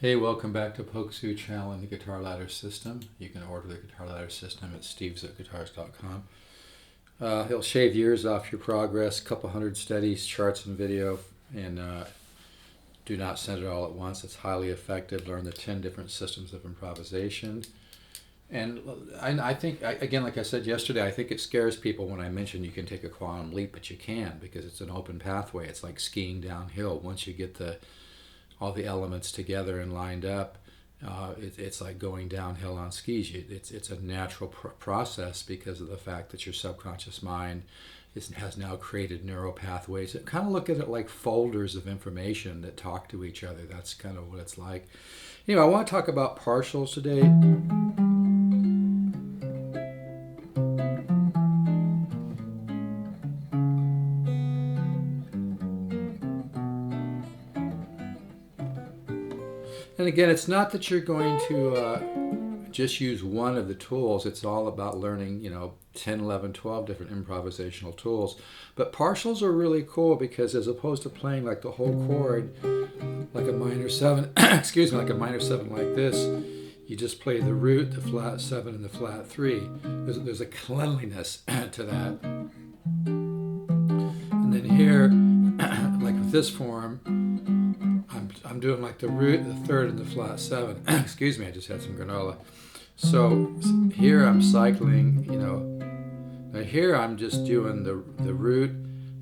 Hey, welcome back to Pokesoo Channel and the Guitar Ladder System. You can order the Guitar Ladder System at steves@guitars.com. He'll shave years off your progress, couple hundred studies, charts, and video, and do not send it all at once. It's highly effective. Learn the 10 different systems of improvisation. And I think, again, like I said yesterday, I think it scares people when I mention you can take a quantum leap, but you can because it's an open pathway. It's like skiing downhill. Once you get all the elements together and lined up, it's like going downhill on skis. It's a natural process because of the fact that your subconscious mind has now created neural pathways. Kind of look at it like folders of information that talk to each other. That's kind of what it's like. Anyway, I want to talk about partials today. And again, it's not that you're going to just use one of the tools. It's all about learning, 10, 11, 12 different improvisational tools. But partials are really cool because as opposed to playing like the whole chord, like a minor 7, excuse me, like a minor 7 like this, you just play the root, the flat 7, and the flat 3. There's a cleanliness to that. And then here, like with this form, I'm doing like the root, the third, and the flat 7. Excuse me, I just had some granola. So here I'm cycling, Now here I'm just doing the root,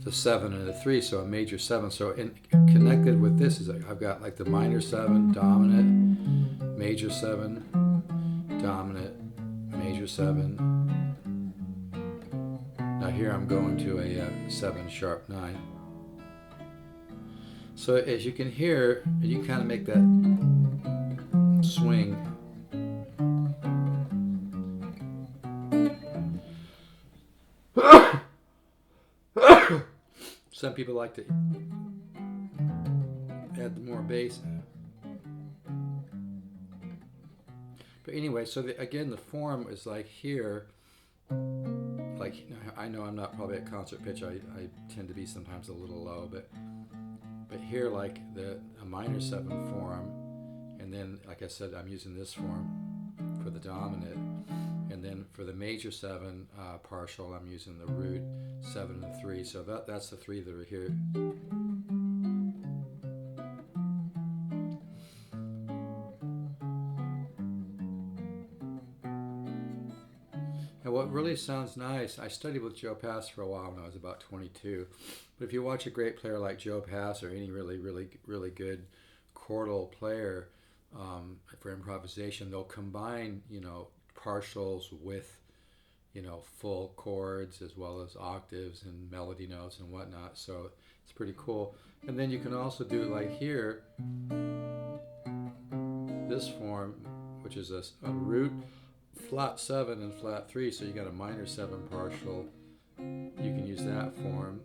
the 7, and the 3, so a major 7. So connected with this is I've got like the minor 7, dominant, major 7, dominant, major 7. Now here I'm going to a 7 sharp 9. So as you can hear, you kind of make that swing. Some people like to add more bass. But anyway, so again, the form is like here. Like, I know I'm not probably at concert pitch. I tend to be sometimes a little low, but here, like a minor 7 form, and then, like I said, I'm using this form for the dominant, and then for the major 7 partial, I'm using the root, 7, and 3. So that's the 3 that are here. And what really sounds nice, I studied with Joe Pass for a while when I was about 22. But if you watch a great player like Joe Pass or any really, really, really good chordal player for improvisation, they'll combine, partials with, full chords as well as octaves and melody notes and whatnot. So it's pretty cool. And then you can also do it like here, this form, which is a root, flat 7 and flat 3, so you got a minor 7 partial. You can use that form,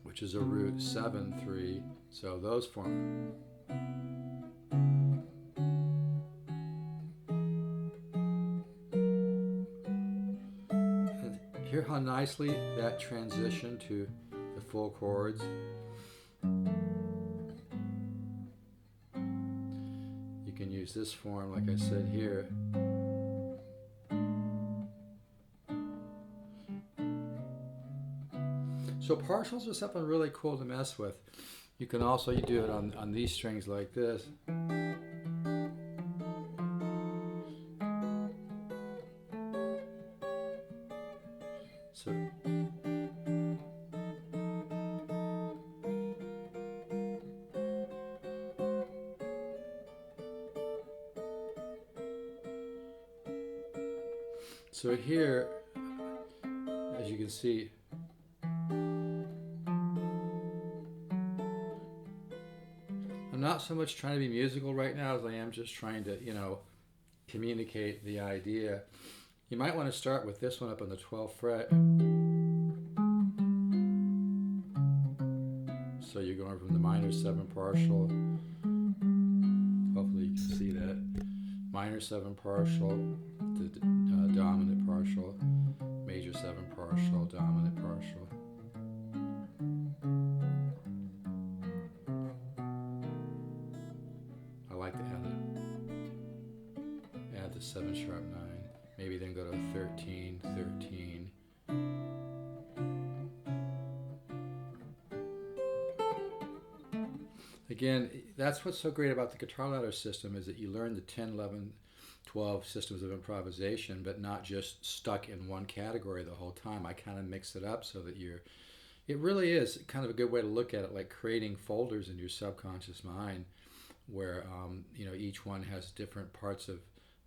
which is a root 7 3. So those form. And hear how nicely that transition to the full chords. You can use this form, like I said here. So partials are something really cool to mess with. You can also do it on these strings like this. So here, as you can see, I'm not so much trying to be musical right now as I am just trying to, communicate the idea. You might want to start with this one up on the 12th fret. So you're going from the minor 7 partial. Hopefully you can see that. Minor 7 partial to dominant partial, major 7 partial, dominant partial. I like to add to 7 sharp 9. Maybe then go to 13, 13. Again, that's what's so great about the guitar ladder system, is that you learn the 10, 11, 12 systems of improvisation, but not just stuck in one category the whole time. I kind of mix it up so that it really is kind of a good way to look at it, like creating folders in your subconscious mind where each one has different parts of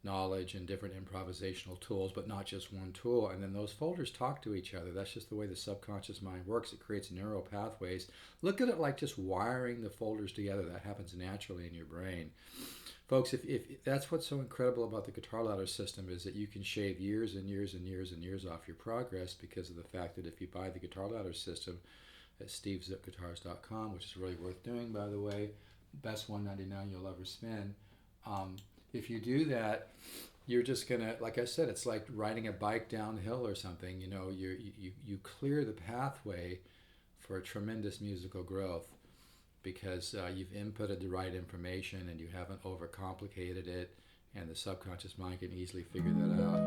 knowledge and different improvisational tools, but not just one tool. And then those folders talk to each other. That's just the way the subconscious mind works. It creates neural pathways. Look at it like just wiring the folders together. That happens naturally in your brain. Folks, if that's what's so incredible about the guitar ladder system, is that you can shave years and years and years and years off your progress, because of the fact that if you buy the guitar ladder system at stevesguitars.com, which is really worth doing, by the way, best $199 you'll ever spend. If you do that, you're just gonna, like I said, it's like riding a bike downhill or something. You clear the pathway for tremendous musical growth, because you've inputted the right information and you haven't overcomplicated it, and the subconscious mind can easily figure that out.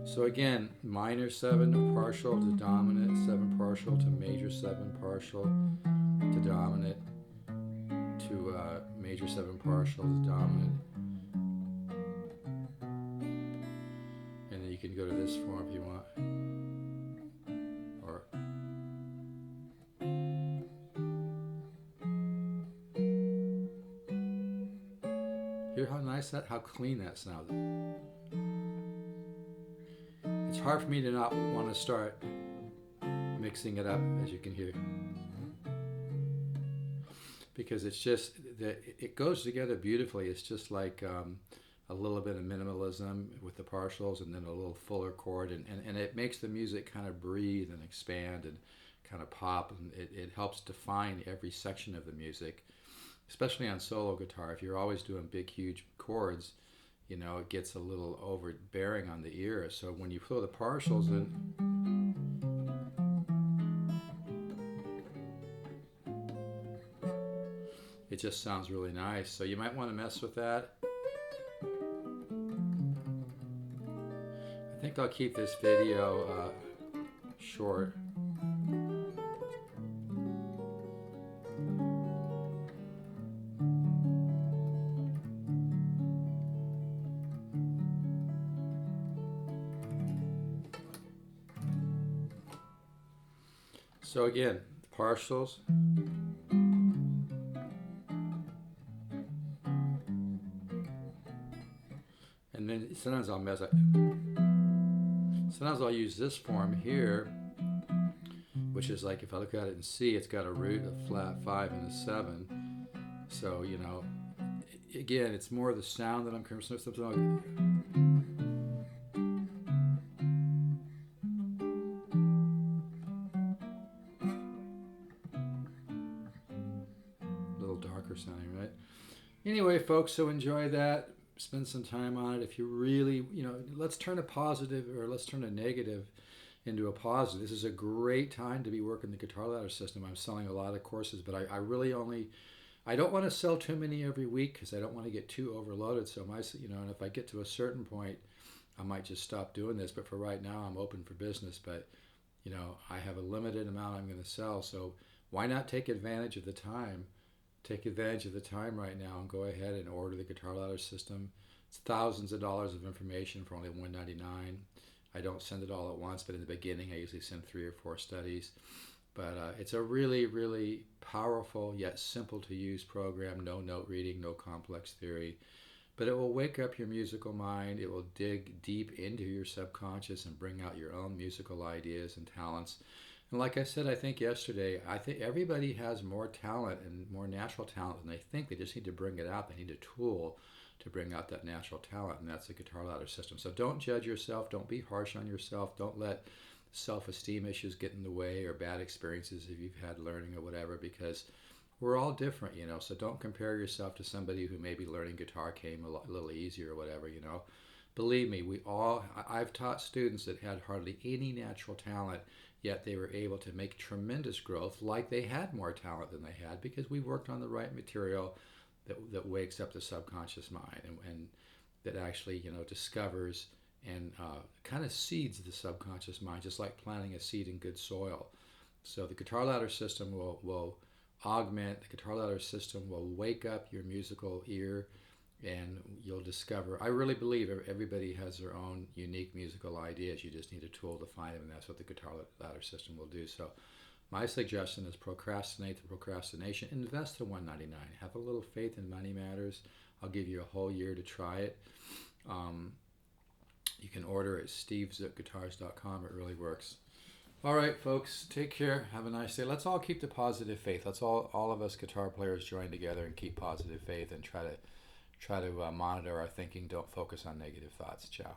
So again, minor 7 partial to dominant, 7 partial to major 7 partial to dominant, to major 7 partial to dominant. And then you can go to this form if you want. Or hear how nice how clean that sounded. It's hard for me to not want to start mixing it up, as you can hear, because it's just that it goes together beautifully. It's just like a little bit of minimalism with the partials, and then a little fuller chord, and it makes the music kind of breathe and expand and kind of pop, and it helps define every section of the music, especially on solo guitar. If you're always doing big, huge chords, it gets a little overbearing on the ear. So when you throw the partials in, it just sounds really nice. So you might want to mess with that. I think I'll keep this video short. So again, partials. And then sometimes I'll mess up. Sometimes I'll use this form here, which is like, if I look at it in C, it's got a root, a flat 5, and a 7. So, again, it's more the sound that I'm concerned with. A little darker sounding, right? Anyway, folks, so enjoy that. Spend some time on it. If you really, let's turn a positive, or let's turn a negative into a positive. This is a great time to be working the guitar ladder system. I'm selling a lot of courses, but I really I don't want to sell too many every week, because I don't want to get too overloaded. So and if I get to a certain point, I might just stop doing this. But for right now, I'm open for business. But I have a limited amount I'm going to sell. So why not take advantage of the time? Take advantage of the time right now and go ahead and order the guitar ladder system. It's thousands of dollars of information for only $199. I don't send it all at once, but in the beginning I usually send 3 or 4 studies. But it's a really, really powerful yet simple to use program. No note reading, no complex theory. But it will wake up your musical mind. It will dig deep into your subconscious and bring out your own musical ideas and talents. And like I said, I think yesterday, I think everybody has more talent and more natural talent than they think. They just need to bring it out. They need a tool to bring out that natural talent, and that's the guitar ladder system. So don't judge yourself. Don't be harsh on yourself. Don't let self-esteem issues get in the way, or bad experiences if you've had learning or whatever, because we're all different, So don't compare yourself to somebody who maybe learning guitar came a little easier or whatever, Believe me, I've taught students that had hardly any natural talent, yet they were able to make tremendous growth, like they had more talent than they had, because we worked on the right material, that wakes up the subconscious mind, and that actually, discovers and kind of seeds the subconscious mind, just like planting a seed in good soil. So the guitar ladder system will augment, the guitar ladder system will wake up your musical ear, and you'll discover, I really believe everybody has their own unique musical ideas. You just need a tool to find them, and that's what the guitar ladder system will do. So my suggestion is procrastinate the procrastination. Invest the $199. Have a little faith in money matters. I'll give you a whole year to try it. You can order at stevesguitars.com. It really works. All right, folks, take care. Have a nice day. Let's all keep the positive faith. Let's all of us guitar players join together and keep positive faith and try to monitor our thinking. Don't focus on negative thoughts. Ciao.